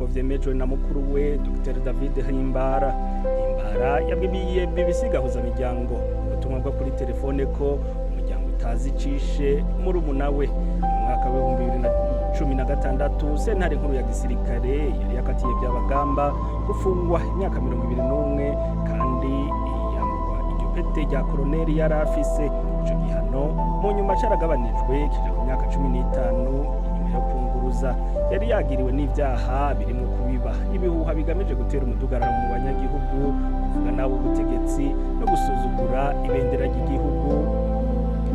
nk'uko vyemejwe na mukuru we Dr. David Himbara. Himbara yabwiye BBC gahuzamiryango ubutumwa bwo kuri telefone ko umuryango utazicishe muri umunawe mu mwaka wa 2016 sentare nkuru ya gisirikare yari yakatiye Byabagamba gufungwa imyaka 21 kandi yamurwa iryo pete rya koloneli yari afise. Ico gihano mu nyuma caragabanijwe kija ku myaka 15 inyuma yo kunguruza. Yari yagiriwe n'ivyaha birimo kubiba ibihuha bigamije gutera umudugararo mu banyagihugu, kuvuga nabo ubutegetsi no gusuzugura ibendera ry'igihugu.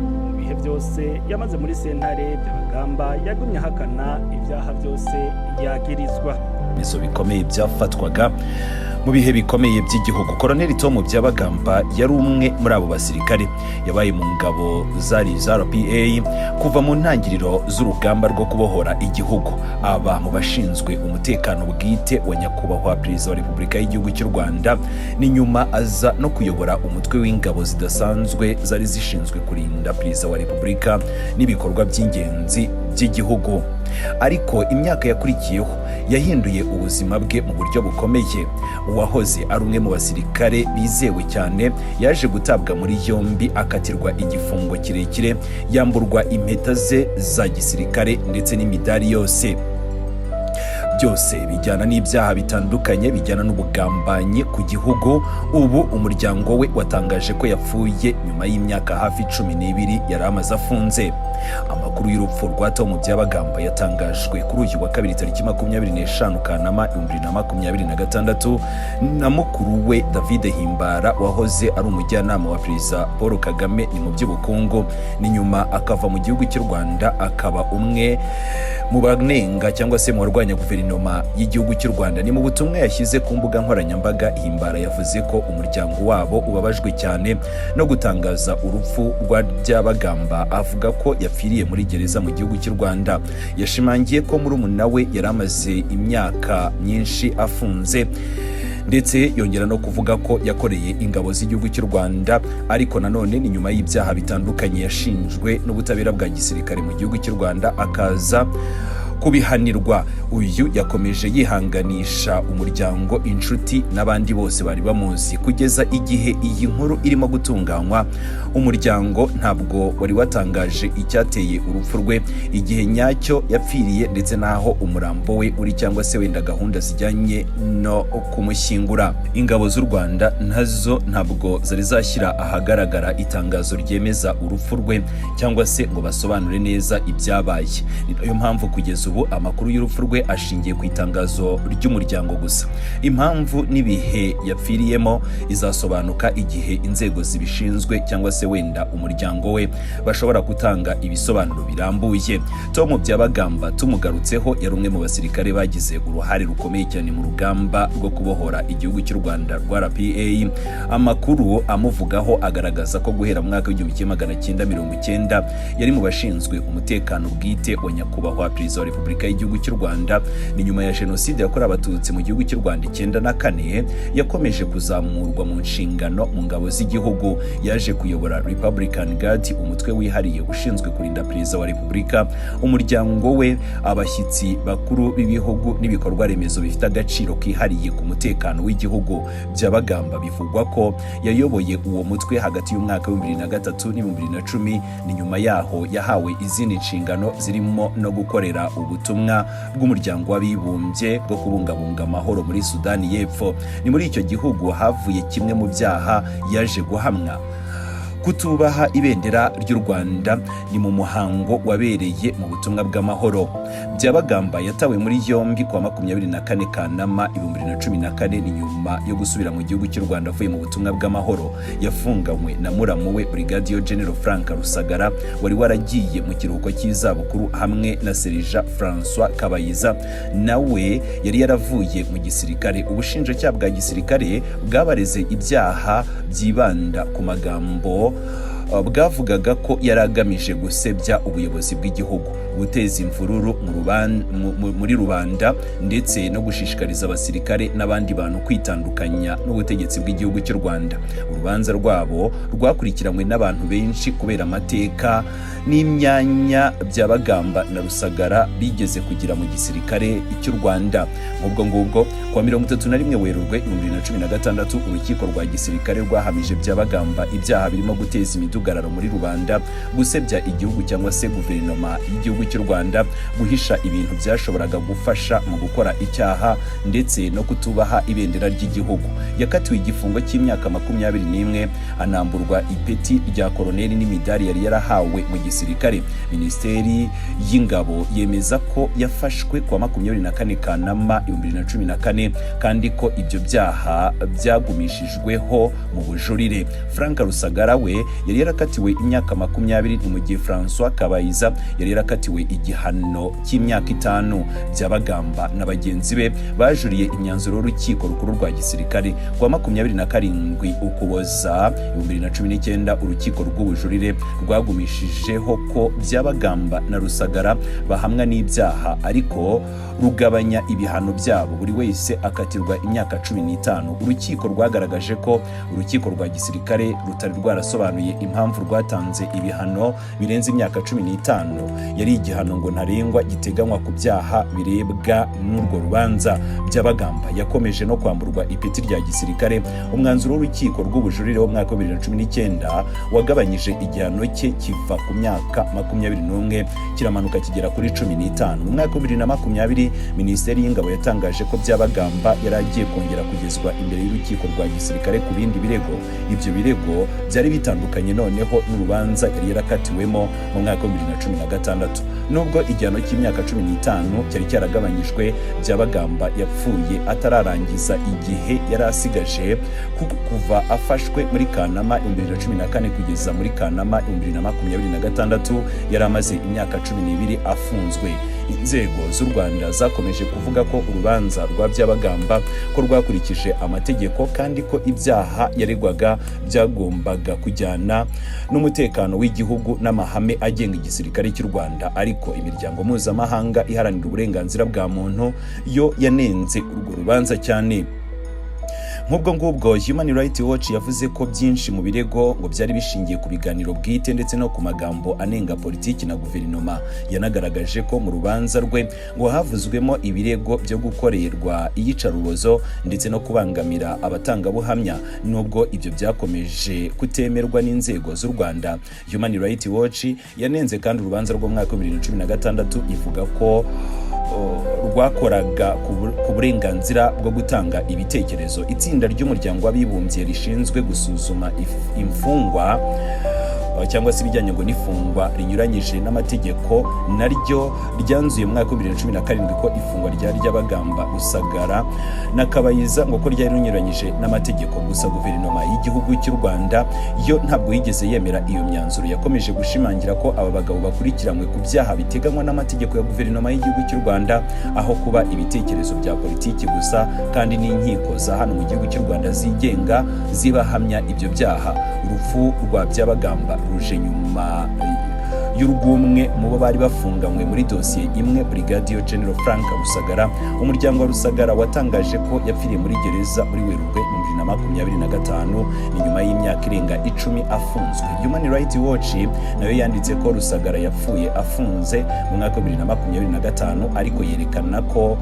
Mu bihe byose yamaze muri sentare Byabagamba yagumye ahakana ivyaha byose yagirizwa. Bizo bikomeye byafatwaga mu bihe bikomeye by'igihugu. Koloneli Tom Byabagamba yari umwe muri abo basirikare yabaye mu ngabo zari za RPA kuva mu ntangiriro z'urugamba rwo kubohora igihugu, aba mu bashinzwe umutekano bwite wa nyakubahwa Perezida wa Repubulika y'igihugu cy'u Rwanda, ni nyuma aza no kuyobora umutwe w'ingabo zidasanzwe zari zishinzwe kurinda Perezida wa Repubulika n'ibikorwa by'ingenzi by'igihugu. Ariko imyaka yakurikiyeho yahinduye ubuzima bwe mu buryo bukomeye. Uwahoze ari umwe mu basirikare bizewe cyane yaje gutabwa muri yombi, akatirwa igifungo kirekire, yamburwa impeta ze za gisirikare ndetse n'imidari yose. Byose bijyana n'ibyaha bitandukanye bijyana n'ubugambanyi ku gihugu. Ubu umuryango we watangaje ko yapfuye nyuma y'imyaka hafi 12 yari amaze afunze. Amakuru y'urupfu rwa Tom Byabagamba yatangajwe kuri uyu wa kabiri tariki 25 Kanama 2026 na mukuru we David Himbara wahoze ari umujyanama wa Perezida Paul Kagame ni mu by'ubukungu, ni nyuma akava mu gihugu cy'u Rwanda akaba umwe mu banenga cyangwa se mu barwanya guverinoma y'igihugu cy'u Rwanda. Ni mu butumwa yashyize ku mbuga nkoranyambaga, Himbara yavuze ko umuryango wabo ubabajwe cyane no gutangaza urupfu rwa Byabagamba, avuga ko yapfiriye muri gereza mu gihugu cy'u Rwanda. Yashimangiye ko muri umunawe yari amaze imyaka myinshi afunze, ndetse yongera no kuvuga ko yakoreye ingabo z'igihugu cy'u Rwanda, ariko nanone ni nyuma y'ibyaha bitandukanye yashinjwe n'ubutabera bwa gisirikare mu gihugu cy'u Rwanda akaza kubihanirwa. Uyu yakomeje yihanganisha umuryango, inshuti n'abandi bose bari bamuzi. Kugeza igihe iyi nkuru irimo gutunganywa, umuryango ntabwo wari watangaje icyateye urupfu rwe, igihe nyacyo yapfiriye ndetse naho umurambo we uri cyangwa se wenda gahunda zijyanye no kumushyingura. Ingabo z'u Rwanda nazo ntabwo zari zashyira ahagaragara itangazo ryemeza urupfu rwe cyangwa se ngo basobanure neza ibyabaye. Ni nayo mpamvu kugeza ubu amakuru y'urupfu rwe ashingiye ku itangazo ry'umuryango gusa. Impamvu n'ibihe yapfiriyemo izasobanuka igihe inzego zibishinzwe cyangwa se wenda umuryango we bashobora gutanga ibisobanuro birambuye. Tom Byabagamba tumugarutseho yari umwe mu basirikare bagize uruhare rukomeye cyane mu rugamba rwo kubohora igihugu cy'u Rwanda rwa RPA. Amakuru amuvugaho agaragaza ko guhera mu mwaka w'1990 yari mu bashinzwe umutekano bwite wa nyakubahwa Perezida wa Repubulika y'igihugu cy'u Rwanda. Ni nyuma ya jenoside yakorewe abatutsi mu gihugu cy'u Rwanda 94 yakomeje kuzamurwa mu nshingano mu ngabo z'igihugu. Yaje kuyobora Republican Guard, umutwe wihariye ushinzwe kurinda Perezida wa Repubulika, umuryango we, abashyitsi bakuru b'ibihugu n'ibikorwa remezo bifite agaciro kihariye ku mutekano w'igihugu. Byabagamba bivugwa ko yayoboye uwo mutwe hagati y'umwaka wa 2003 n'2010. Ni nyuma yaho yahawe izindi nshingano zirimo no gukorera ubutumwa bw'umuryango w'abibumbye bwo kubungabunga amahoro muri Sudani y'Epfo. Ni muri icyo gihugu havuye kimwe mu byaha yaje guhamwa: kutubaha ibendera ry'u Rwanda. Ni mu muhango wabereye mu butumwa bw'amahoro. Byabagamba yatawe muri yombi kwa 24 Kanama 2014. Ni nyuma yo gusubira mu gihugu cy'u Rwanda avuye mu butumwa bw'amahoro. Yafunganywe na muramu we Brigadier General Frank Rusagara wari waragiye mu kiruhuko cy'izabukuru hamwe na Serija François Kabayiza nawe yari yaravuye mu gisirikare. Ubushinjacyaha bwa gisirikare bwabareze ibyaha byibanda ku magambo bwavugaga ko yaragamije gusebya ubuyobozi bw'igihugu. guteza imvururu muri rubanda ndetse no gushishikariza abasirikare n'abandi bantu kwitandukanya n'ubutegetsi bw'igihugu cy'u Rwanda. Urubanza rwabo rwakurikiranywe n'abantu benshi kubera amateka n'imyanya Byabagamba na Rusagara bigeze kugira mu gisirikare cy'u Rwanda. Ubwo ngubwo kwa 31 Werurwe 2016 urukiko rwa gisirikare rwahamije Byabagamba ibyaha birimo guteza imidugararo muri rubanda, gusebya igihugu cyangwa se guverinoma y'igihugu cy'u Rwanda, guhisha ibintu byashoboraga gufasha mu gukora icyaha ndetse no kutubaha ibendera ry'igihugu. Yakatiwe igifungo cy'imyaka 21, anamburwa ipeti rya koloneli n'imidari yari yarahawe mu gisirikare. Minisiteri y'Ingabo yemeza ko yafashwe kwa 24 Kanama 2014 kandi ko ibyo byaha byagumishijweho mu bujurire. Frank Rusagara we yari yarakatiwe imyaka 20, mu gihe François Kabayiza yari yarakatiwe igihano cy'imyaka 5. Byabagamba na bagenzi be bajuriye imyanzuro y'urukiko rukuru rwa gisirikare kwa 27 Ukuboza 2019. Urukiko rw'ubujurire rwagumishijeho ko Byabagamba na Rusagara bahamwa n'ibyaha ariko rugabanya ibihano byabo, buri wese akatirwa imyaka 15. Urukiko rwagaragaje ko urukiko rwa gisirikare rutari rwarasobanuye impamvu rwatanze ibihano birenze imyaka 15. Yari igihano ngo ntarengwa giteganywa ku byaha birebwa n'urwo rubanza. Byabagamba yakomeje no kwamburwa ipeti rya gisirikare. Umwanzuro w'urukiko rw'ubujurire wo mwaka 2019 wagabanyije igihano cye kiva ku myaka 21 kiramanuka kigera kuri 15. Mu mwaka 2020 Minisiteri y'Ingabo yatangaje ko Byabagamba yari agiye kongera kugezwa imbere y'urukiko rwa gisirikare ku bindi birego. Ibyo birego byari bitandukanye noneho n'urubanza yari yarakatiwemo mu mwaka 2016. Nubwo igihano cy'imyaka 15 cyari cyaragabanyijwe, Byabagamba yapfuye atararangiza igihe yari asigaje kuva afashwe muri Kanama 2014 kugeza muri Kanama 2026 yari amaze imyaka 12 afunzwe. Inzego z'u Rwanda zakomeje kuvuga ko urubanza rwa Byabagamba ko rwakurikije amategeko kandi ko ibyaha yaregwaga byagombaga kujyana n'umutekano w'igihugu n'amahame agenga igisirikare cy'u Rwanda. Ariko imiryango mpuzamahanga iharanira uburenganzira bwa muntu yo yanenze urwo rubanza cyane. Nk'ubwo ngubwo Human Rights Watch yavuze ko byinshi mu birego ngo byari bishingiye ku biganiro bwite ndetse no ku magambo anenga politiki na guverinoma. Yanagaragaje ko mu rubanza rwe ngo havuzwemo ibirego byo gukorerwa iyicarubozo ndetse no kubangamira abatangabuhamya. Nubwo ibyo byakomeje kutemerwa n'inzego z'u Rwanda, Human Rights Watch yanenze kandi urubanza rwo mu mwaka 2016 ivuga ko rwakoraga ku burenganzira bwo gutanga ibitekerezo. Itsinda ry'umuryango w'abibumbye rishinzwe gusuzuma imfungwa cyangwa se ibijyanye ngo n'ifungwa rinyuranyije n'amategeko naryo ryanzuye mu mwaka 2017 ko ifungwa rya Byabagamba, Rusagara na Kabayiza ngo ko ryari rinyuranyije n'amategeko. Gusa guverinoma y'igihugu cy'u Rwanda yo ntabwo yigeze yemera iyo myanzuro. Yakomeje gushimangira ko aba bagabo bakurikiranywe ku byaha biteganywa n'amategeko ya guverinoma y'igihugu cy'u Rwanda aho kuba ibitekerezo bya politiki gusa, kandi n'inkiko za hano mu gihugu cy'u Rwanda zigenga zibahamya ibyo byaha. Urupfu rwa Byabagamba ruje nyuma y'urw'umwe mu bo bari bafunganywe muri dosiye imwe, Brigadier General Frank Rusagara. Umuryango wa Rusagara watangaje ko yapfiriye muri gereza muri Werurwe 2025 ni nyuma y'imyaka irenga 10 afunzwe. Human Rights Watch nayo yanditse ko Rusagara yapfuye afunze mu mwaka 2025 ariko yerekana ko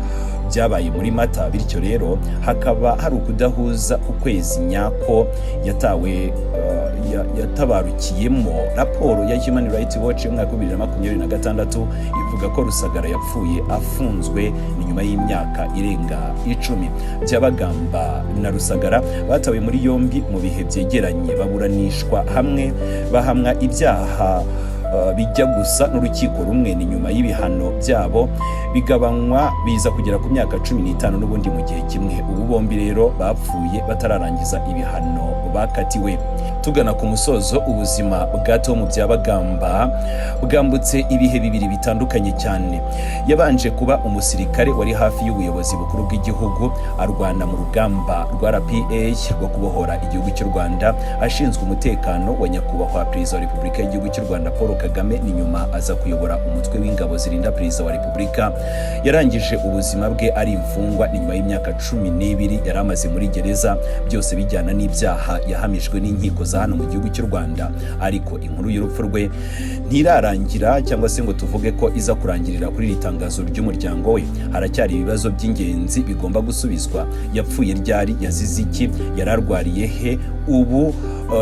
byabaye muri Mata, bityo rero hakaba hari ukudahuza ukwezi nyako yatabarukiyemo. Raporo ya Human Rights Watch mu mwaka 2026 ivuga ko Rusagara yapfuye afunzwe ni nyuma y'imyaka irenga 10. Byabagamba na Rusagara batawe muri yombi mu bihe byegeranye, baburanishwa hamwe, bahamwa ibyaha bijya gusa n'urukiko rumwe. Ni nyuma y'ibihano byabo bigabanywa biza kugera ku myaka 15 n'ubundi mu gihe kimwe. Ubu bombi rero bapfuye batararangiza ibihano bakatiwe. Tugana ku musozo, ubuzima bwa Tom Byabagamba bwambutse ibihe bibiri bitandukanye cyane. Yabanje kuba umusirikare wari hafi y'ubuyobozi bukuru bw'igihugu, arwana mu rugamba rwa RPA rwo kubohora igihugu cy'u Rwanda, ashinzwe umutekano wa nyakubahwa Perezida wa Repubulika y'igihugu cy'u Rwanda Paul Kagame, ni nyuma aza kuyobora umutwe w'ingabo zirinda perezida wa Repubulika. Yarangije ubuzima bwe ari imfungwa, ni nyuma y'imyaka 12 yari amaze muri gereza, byose bijyana n'ibyaha yahamijwe n'inkiko za hano mu gihugu cy'u Rwanda. Ariko inkuru y'urupfu rwe ntirarangira, cyangwa se ngo tuvuge ko iza kurangirira kuri iri tangazo ry'umuryango we. Haracyari ibibazo by'ingenzi bigomba gusubizwa. Yapfuye ryari? Yazize iki? Yararwariye he? Ubu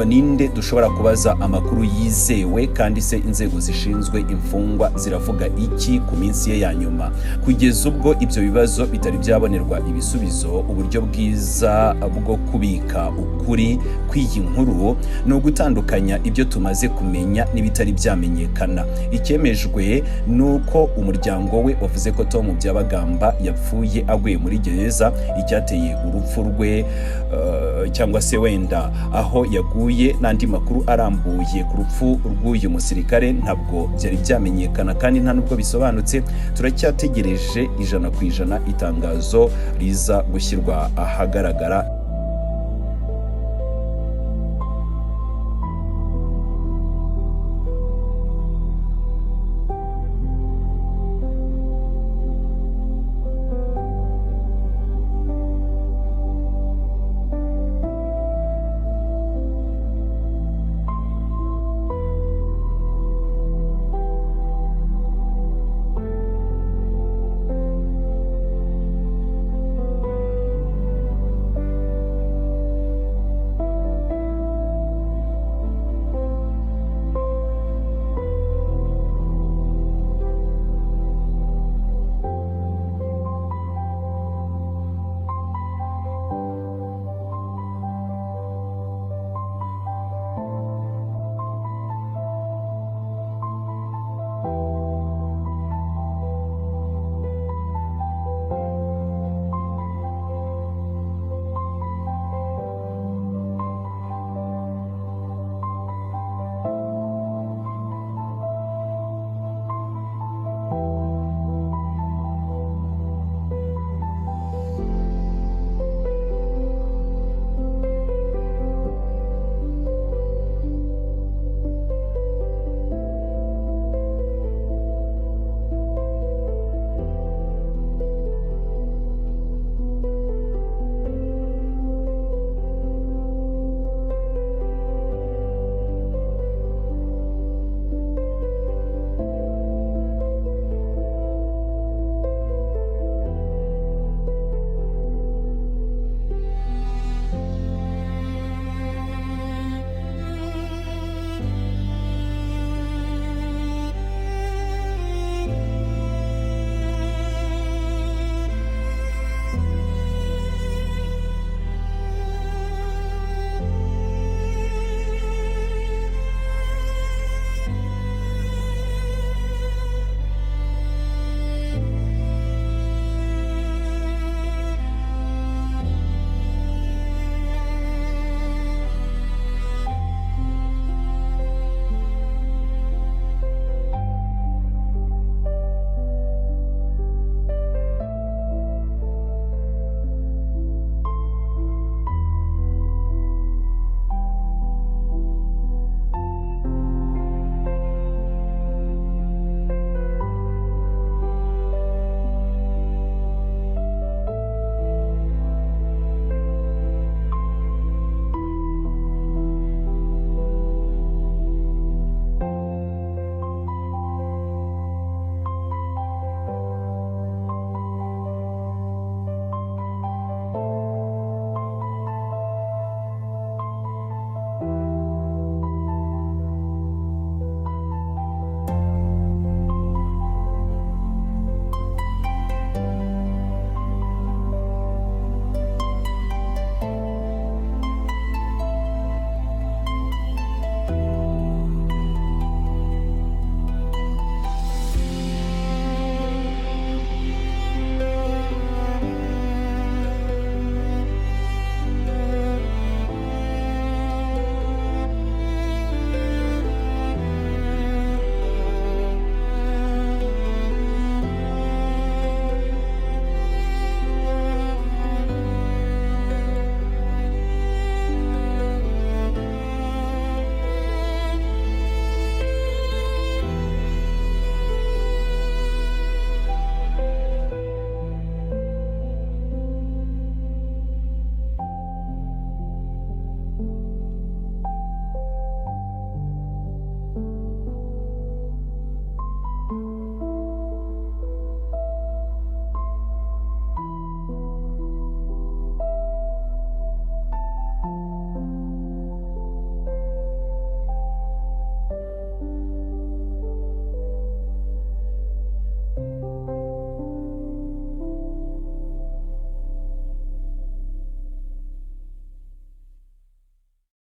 ninde dushobora kubaza amakuru yizewe? Kandi se inzego zishinzwe imfungwa ziravuga iki ku minsi ye ya nyuma? Kugeza ubwo ibyo bibazo bitari byabonerwa ibisubizo, uburyo bwiza bwo kubika ukuri kw'iyi nkuru ni ugutandukanya ibyo tumaze kumenya n'ibitari byamenyekana. Icyemejwe nuko umuryango we wavuze ko Tom Byabagamba yapfuye aguye muri gereza. Icyateye urupfu rwe cyangwa se wenda aho yaguye n'andi makuru arambuye ku rupfu rw'uyu musirikare ntabwo byari byamenyekana, kandi nta nubwo bisobanutse. Turacyategereje 100% itangazo riza gushyirwa ahagaragara.